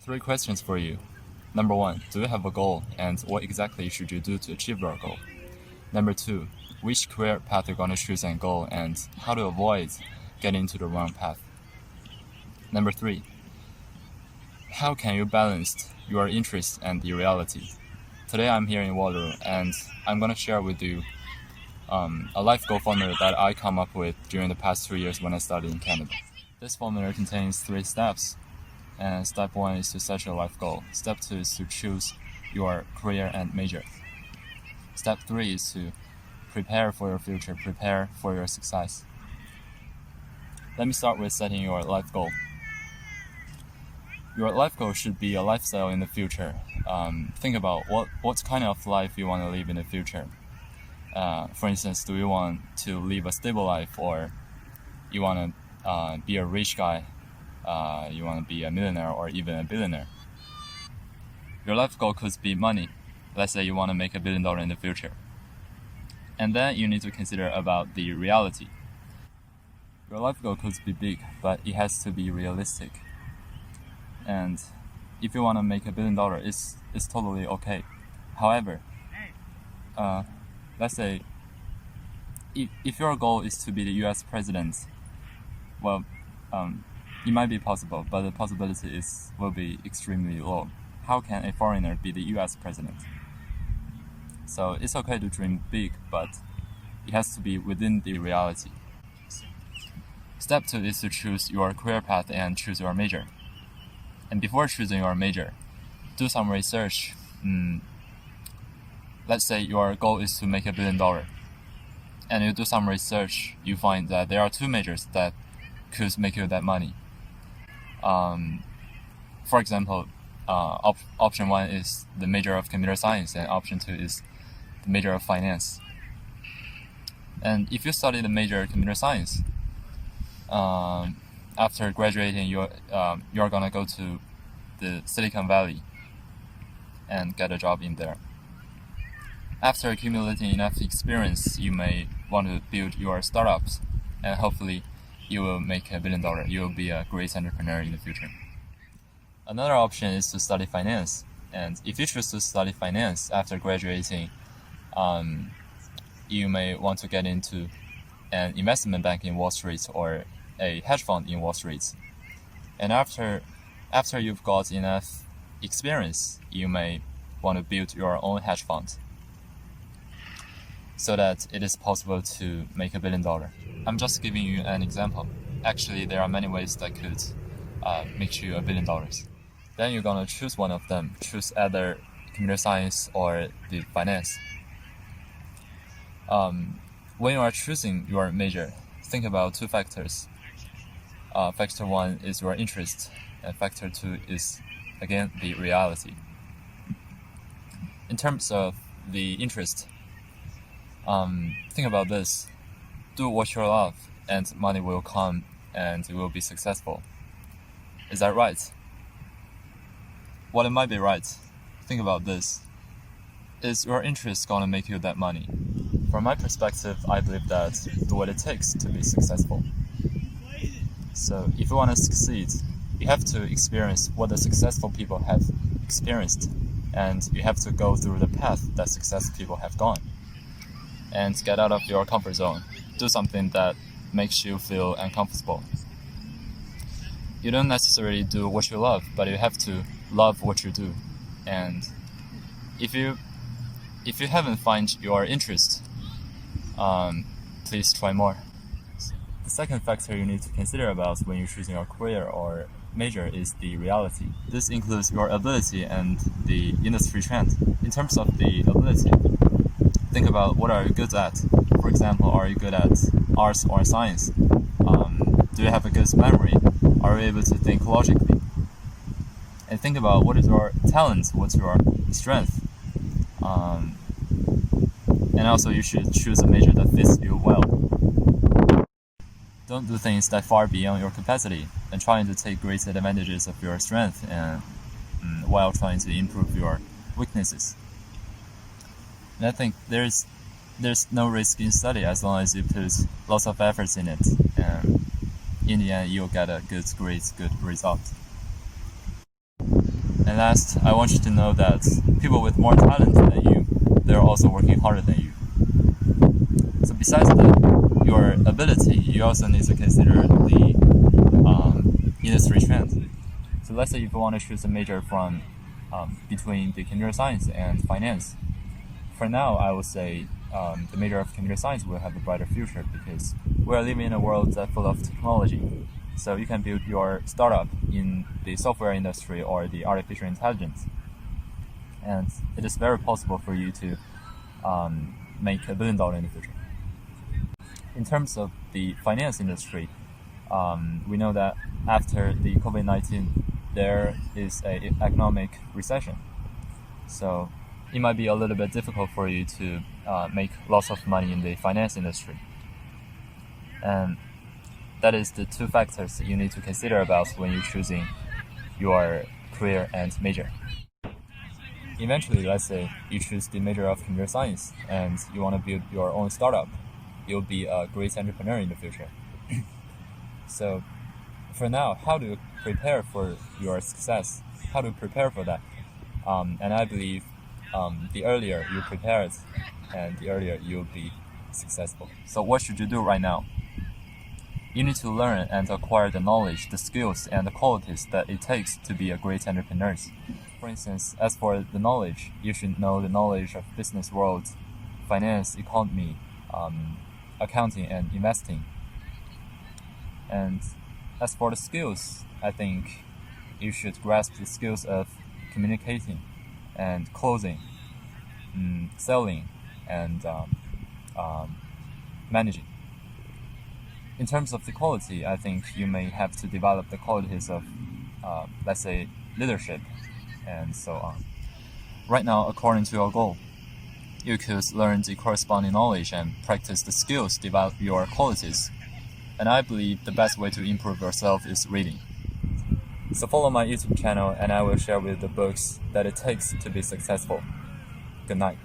Three questions for you. Number one, do you have a goal and what exactly should you do to achieve your goal? Number two, which career path you're going to choose and go and how to avoid getting into the wrong path. Number three, how can you balance your interest and the reality? Today I'm here in Waterloo and I'm going to share with you a life goal formula that I come up with during the past 2 years when I studied in Canada. This formula contains 3 steps. And step 1 is to set your life goal. Step 2 is to choose your career and major. Step 3 is to prepare for your future, prepare for your success. Let me start with setting your life goal. Your life goal should be a lifestyle in the future. Think about what kind of life you want to live in the future. For instance, do you want to live a stable life, or you want to be a rich guy? You want to be a millionaire or even a billionaire. Your life goal could be money. Let's say you want to make $1 billion in the future. And then you need to consider about the reality. Your life goal could be big, but it has to be realistic. And if you want to make $1 billion, it's totally okay. However, let's say if your goal is to be the US president, well, it might be possible, but the possibility will be extremely low. How can a foreigner be the US president? So it's okay to dream big, but it has to be within the reality. Step 2 is to choose your career path and choose your major. And before choosing your major, do some research. Let's say your goal is to make $1 billion. And you do some research, you find that there are 2 majors that could make you that money. For example, option 1 is the major of computer science, and option 2 is the major of finance. And if you study the major computer science, after graduating, you're gonna go to the Silicon Valley and get a job in there. After accumulating enough experience, you may want to build your startups, and hopefully you will make $1 billion. You will be a great entrepreneur in the future. Another option is to study finance. And if you choose to study finance after graduating, you may want to get into an investment bank in Wall Street or a hedge fund in Wall Street. And after you've got enough experience, you may want to build your own hedge fund so that it is possible to make $1 billion. I'm just giving you an example. Actually, there are many ways that could make you $1 billion. Then you're gonna choose one of them. Choose either computer science or the finance. When you are choosing your major, think about 2 factors. Factor 1 is your interest, and factor 2 is, again, the reality. In terms of the interest, think about this. Do what you love, and money will come, and you will be successful. Is that right? Well, it might be right. Think about this. Is your interest gonna make you that money? From my perspective, I believe that do what it takes to be successful. So if you want to succeed, you have to experience what the successful people have experienced, and you have to go through the path that successful people have gone, and get out of your comfort zone. Do something that makes you feel uncomfortable. You don't necessarily do what you love, but you have to love what you do. And if you haven't found your interest, please try more. The second factor you need to consider about when you're choosing your career or major is the reality. This includes your ability and the industry trend. In terms of the ability, think about what are you good at. For example, are you good at arts or science? Do you have a good memory? Are you able to think logically? And think about what is your talent, what's your strength. And also you should choose a major that fits you well. Don't do things that far beyond your capacity and trying to take great advantages of your strength and while trying to improve your weaknesses. And I think there's no risk in study as long as you put lots of efforts in it, and in the end you'll get a good grade, good result. And last, I want you to know that people with more talent than you, they're also working harder than you. So besides your ability, you also need to consider the industry trends. So let's say if you want to choose a major from between the computer science and finance. For now, I would say the major of computer science will have a brighter future because we are living in a world that's full of technology. So you can build your startup in the software industry or the artificial intelligence. And it is very possible for you to make $1 billion in the future. In terms of the finance industry, we know that after the COVID-19, there is an economic recession. So it might be a little bit difficult for you to make lots of money in the finance industry. And that is the two factors that you need to consider about when you're choosing your career and major. Eventually, let's say you choose the major of computer science and you want to build your own startup. You'll be a great entrepreneur in the future. So for now, how to prepare for your success? How to prepare for that? And I believe the earlier you prepare it, and the earlier you'll be successful. So what should you do right now? You need to learn and acquire the knowledge, the skills, and the qualities that it takes to be a great entrepreneur. For instance, as for the knowledge, you should know the knowledge of business world, finance, economy, accounting, and investing. And as for the skills, I think you should grasp the skills of communicating and closing, selling, and managing. In terms of the quality, I think you may have to develop the qualities of, let's say, leadership, and so on. Right now, according to your goal, you could learn the corresponding knowledge and practice the skills, develop your qualities. And I believe the best way to improve yourself is reading. So follow my YouTube channel and I will share with you the books that it takes to be successful. Good night.